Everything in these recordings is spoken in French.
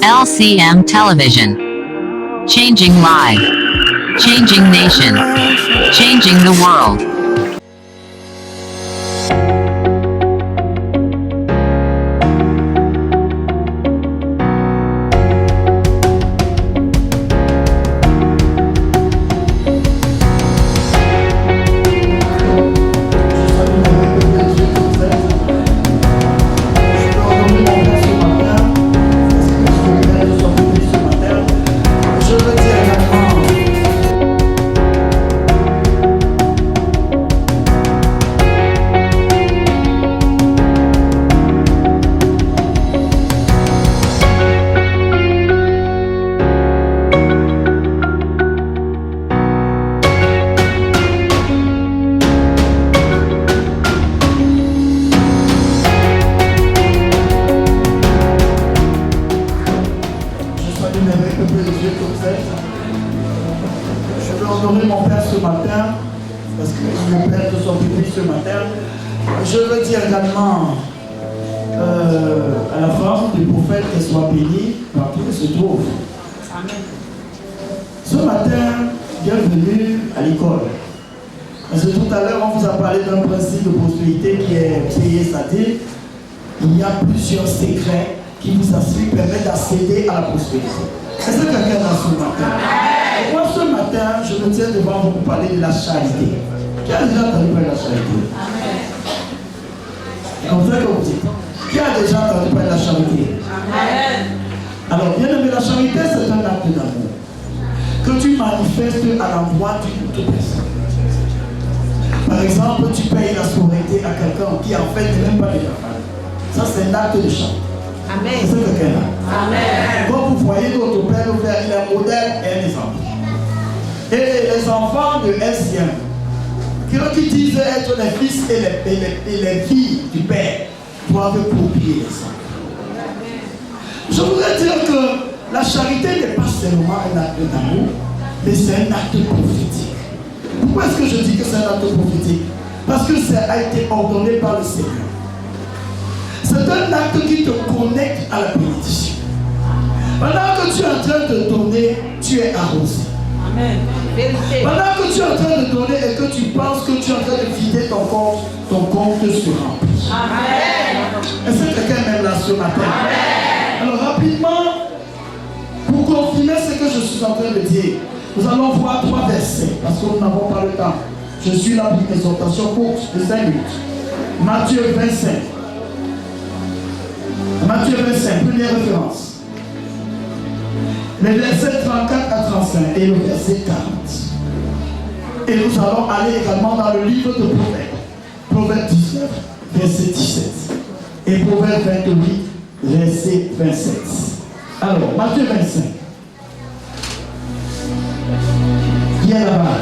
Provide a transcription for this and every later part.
LCM Television. Changing life. Changing nation. Changing the world. Je veux honorer mon Père ce matin, parce que mon Père de son public ce matin. Je veux dire également à la femme du prophète qu'elle soit bénie partout où elle se trouve. Amen. Ce matin, bienvenue à l'école. Parce que tout à l'heure, on vous a parlé d'un principe de prospérité qui est payé, c'est-à-dire il y a plusieurs secrets qui vous permettent d'accéder à la prospérité. Est-ce que quelqu'un a ce matin? Et moi, ce matin, je me tiens devant vous pour parler de la charité. Qui a déjà entendu parler de la charité? C'est comme ça que vous dites. Qui a déjà entendu parler de la charité? Amen. Alors, bien aimé, la charité, c'est un acte d'amour que tu manifestes à l'endroit d'une autre personne. Par exemple, tu payes la scolarité à quelqu'un qui en fait n'est même pas de ta famille. Ça, c'est un acte de charité. Amen. C'est quelqu'un là. Amen. Comme vous voyez notre Père nous faire, il est un modèle et un exemple. Et les enfants de SCM, qui disent être les fils et les filles du Père, doivent copier les enfants. Je voudrais dire que la charité n'est pas seulement un acte d'amour, mais c'est un acte prophétique. Pourquoi est-ce que je dis que c'est un acte prophétique? Parce que ça a été ordonné par le Seigneur. C'est un acte qui te connecte à la bénédiction. Pendant que tu es en train de donner, tu es arrosé. Amen. Pendant que tu es en train de donner et que tu penses que tu es en train de vider ton compte se remplit. Amen. Est-ce que quelqu'un m'aime là ce matin? Amen. Alors rapidement, pour confirmer ce que je suis en train de dire, nous allons voir 3 versets, parce que nous n'avons pas le temps. Je suis là pour une exhortation courte de 5 minutes. Matthieu 25. Matthieu 25, première référence. Les versets 34 à 35 et le verset 40. Et nous allons aller également dans le livre de Proverbes. Proverbe 19, verset 17. Et Proverbe 28, verset 27. Alors, Matthieu 25. Qui est là-bas?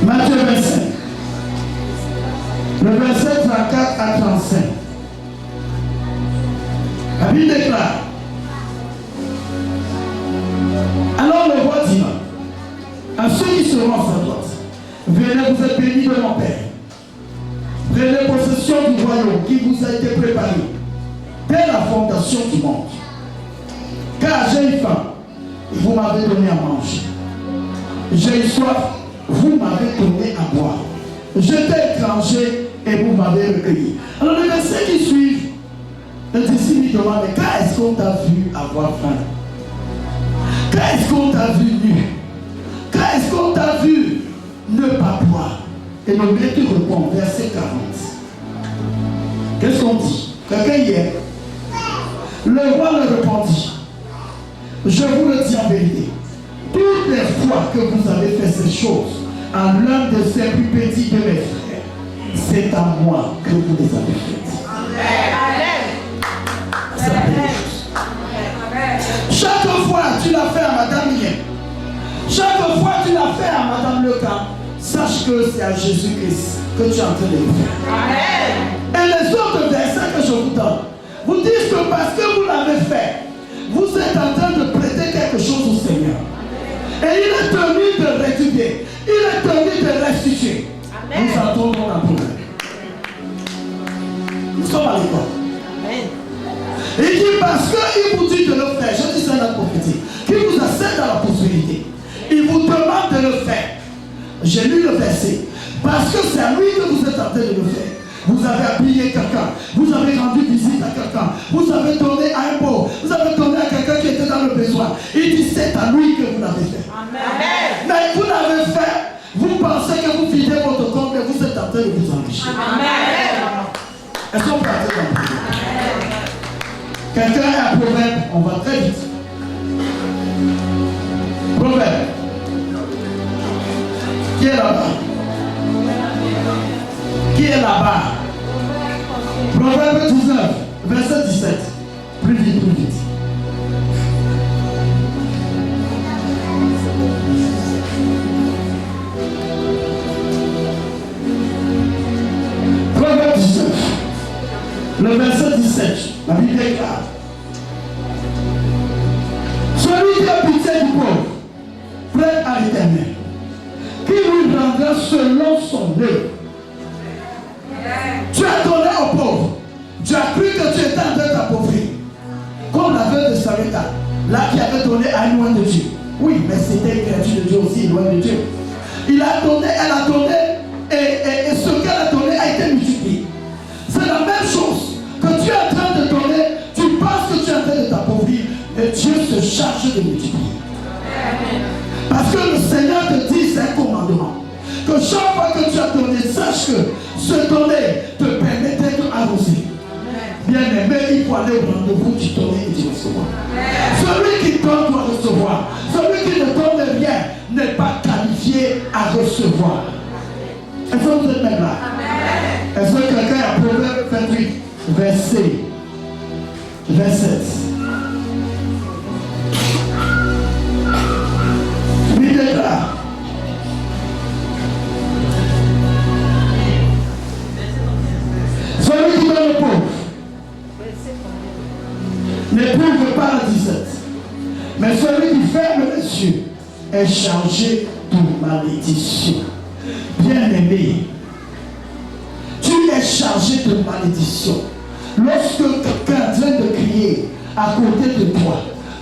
Matthieu 25. Le verset 34 à 35. La Bible déclare. Alors le roi dira à ceux qui seront à sa droite, venez, vous êtes bénis de mon Père. Prenez possession du royaume qui vous a été préparé dès la fondation du monde. Car j'ai eu faim, vous m'avez donné à manger. J'ai eu soif, vous m'avez donné à boire. J'étais étranger et vous m'avez recueilli. Alors les versets qui suivent, le disciple lui demande, mais quand est-ce qu'on t'a vu avoir faim? Quand est-ce qu'on t'a vu nu? Quand est-ce qu'on t'a vu ne pas boire? Et le maître répond, verset 40. Qu'est-ce qu'on dit? Quelqu'un y est? Le roi leur répondit, je vous le dis en vérité, toutes les fois que vous avez fait ces choses à l'un de ces plus petits de mes frères, c'est à moi que vous les avez faites. Chaque fois tu l'as fait à Madame Yen, chaque fois tu l'as fait à Madame Leca, sache que c'est à Jésus-Christ que tu es en train de le faire. Et les autres versets que je vous donne vous disent que parce que vous l'avez fait, vous êtes en train de prêter quelque chose au Seigneur. Et il est tenu de rétribuer. Il est tenu de restituer. Nous attendons la promesse. Parce qu'il vous dit de le faire. Je dis ça dans la prophétie. Qu'il vous accède à la possibilité. Il vous demande de le faire. J'ai lu le verset. Parce que c'est à lui que vous êtes en train de le faire. Vous avez habillé quelqu'un, vous avez rendu visite à quelqu'un, vous avez donné à un pauvre, vous avez donné à quelqu'un qui était dans le besoin. Il dit c'est à lui que vous l'avez fait. Amen. Mais vous l'avez fait, vous pensez que vous videz votre compte, mais vous êtes en train de vous enrichir. Amen. Est-ce qu'on peut aller dans le proverbe? Quelqu'un est un proverbe, on va très vite. Proverbe. Qui est là-bas? Qui est là-bas? Proverbe 19, verset 17. Plus vite, plus vite. Proverbe 19, le verset 17. La Bible est claire. Celui qui a pitié du pauvre, prête à l'Éternel, qui lui rendra selon son œuvre. Tu as donné aux pauvres. Tu as cru que tu étais en train d'appauvrir. Comme la veuve de Sarepta, là qui avait donné à un loin de Dieu. Oui, mais c'était une créature de Dieu aussi, loin de Dieu. Il a donné, elle a donné, et ce qu'elle a donné a été multiplié. C'est la même chose que tu es en train de donner. Tu penses que tu es en train de t'appauvrir, et Dieu se charge de multiplier. Parce que le Seigneur te dit, c'est un commandement. Que chaque fois que tu as donné, sache que ce donner te permet d'être arrosé. Bien aimé, il faut aller au rendez-vous du donner et du recevoir. Celui qui donne doit recevoir. Celui qui ne donne rien n'est pas qualifié à recevoir. Est-ce que vous êtes même là? Est-ce que quelqu'un a Proverbe 28, verset 27? Il est là. Celui qui donne le pauvre n'éprouve pas la disette. Mais celui qui ferme les yeux est chargé de malédiction. Bien-aimé, tu es chargé de malédiction. Lorsque quelqu'un est en train de crier à côté de toi,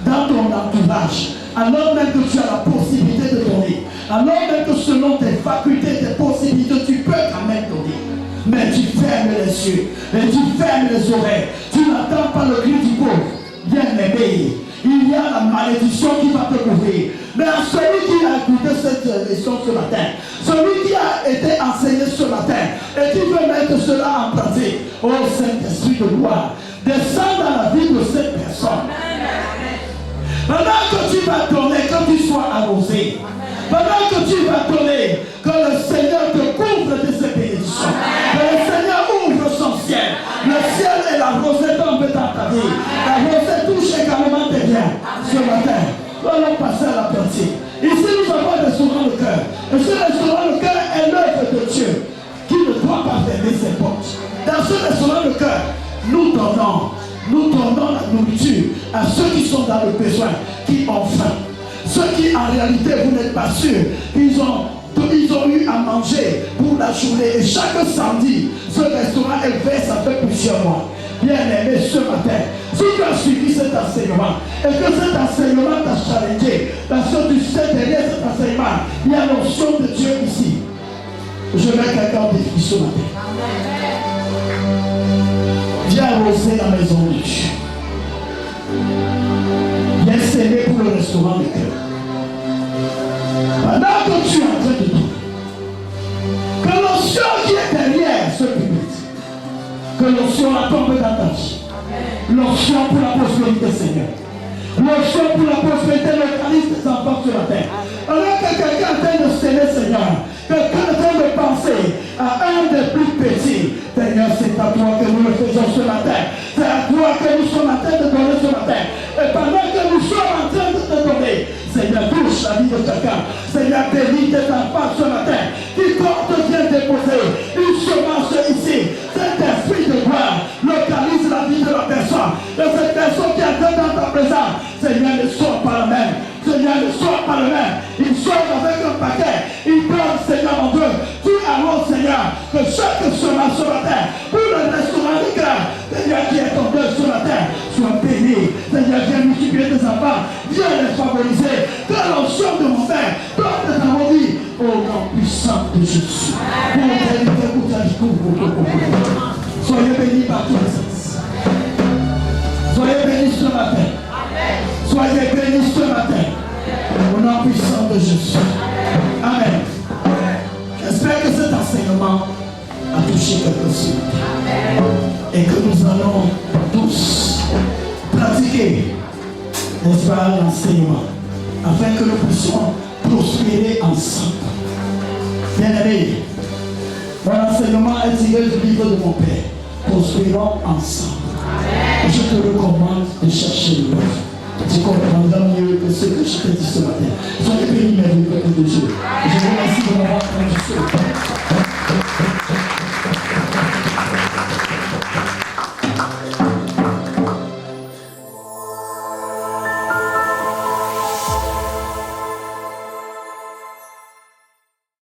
dans ton entourage, alors même que tu as la possibilité de donner, alors même que selon tes facultés, tes possibilités, tu peux quand même donner. Mais tu fermes les yeux, et tu fermes les oreilles, tu n'entends pas le cri du pauvre. Bien-aimé, il y a la malédiction qui va te couvrir. Mais à celui qui a écouté cette leçon ce matin, celui qui a été enseigné ce matin, et qui veut mettre cela en pratique, oh Saint-Esprit de gloire, descends dans la vie de cette personne. Pendant que tu vas donner, que tu sois arrosé. Pendant que tu vas donner, que le Seigneur te couvre de ses bénédictions. Que le Seigneur ouvre son ciel. Le ciel et la rosée tombent dans ta vie. La rosée touche également tes biens. Ce matin, nous allons passer à la pratique. Ici, nous avons un restaurant de cœur. Et ce restaurant de cœur est l'œuvre de Dieu qui ne doit pas fermer ses portes. Dans ce restaurant de cœur, nous donnons la nourriture à ceux qui sont dans le besoin, qui ont faim. Ceux qui en réalité vous n'êtes pas sûrs, ils ont eu à manger pour la journée. Et chaque samedi, ce restaurant est ouvert, ça fait plusieurs mois. Bien aimé, ce matin, si tu as suivi cet enseignement et que cet enseignement t'a challengé, parce que tu sais derrière cet enseignement, il y a l'onction de Dieu ici. Je mets quelqu'un en défi ce matin. Viens arroser la maison de Dieu. Viens s'aimer pour le restaurant de cœur. Pendant que tu es en train de dire que l'onction qui est derrière ce public, que l'onction tombe dans ta vie. L'onction pour la prospérité, Seigneur. L'onction pour la prospérité localise des enfants sur la terre. Alors que quelqu'un est en train de s'aimer, Seigneur, quelqu'un est en train de penser à un des plus petits, Seigneur, c'est à toi que nous le faisons ce matin. C'est à toi que nous sommes en train de donner ce matin. Et pendant que nous sommes en train de te donner, Seigneur, touche la vie de quelqu'un. Seigneur, bénis tes enfants ce matin. Quiconque vient déposer une semence ici, cet esprit de gloire localise la vie de la personne. De cette personne qui est dans ta présence, Seigneur, ne sort pas la même. Seigneur, ne sort pas le même. Il sort avec un paquet. Il donne, Seigneur, mon Dieu. Tu annonces, Seigneur, que chaque semence ce matin, pour le restaurant de cœur, Seigneur, qui est ton Dieu ce matin, soit béni de Jésus. Pour ta vie. Soyez bénis par tous les sens. Soyez bénis ce matin. Soyez bénis ce matin. Au nom puissant de Jésus. Amen. J'espère que cet enseignement a touché quelque chose. Et que nous allons tous pratiquer, n'est-ce pas, l'enseignement, afin que nous puissions prospérer ensemble. Bien-aimés, mon enseignement est tiré du livre de mon Père. Prospérons ensemble. Je te recommande de chercher le rêve. Tu comprendras mieux que ce que je t'ai dit ce matin. Soyez bénis, mes de Dieu. Je vous remercie de m'avoir entendu ce matin.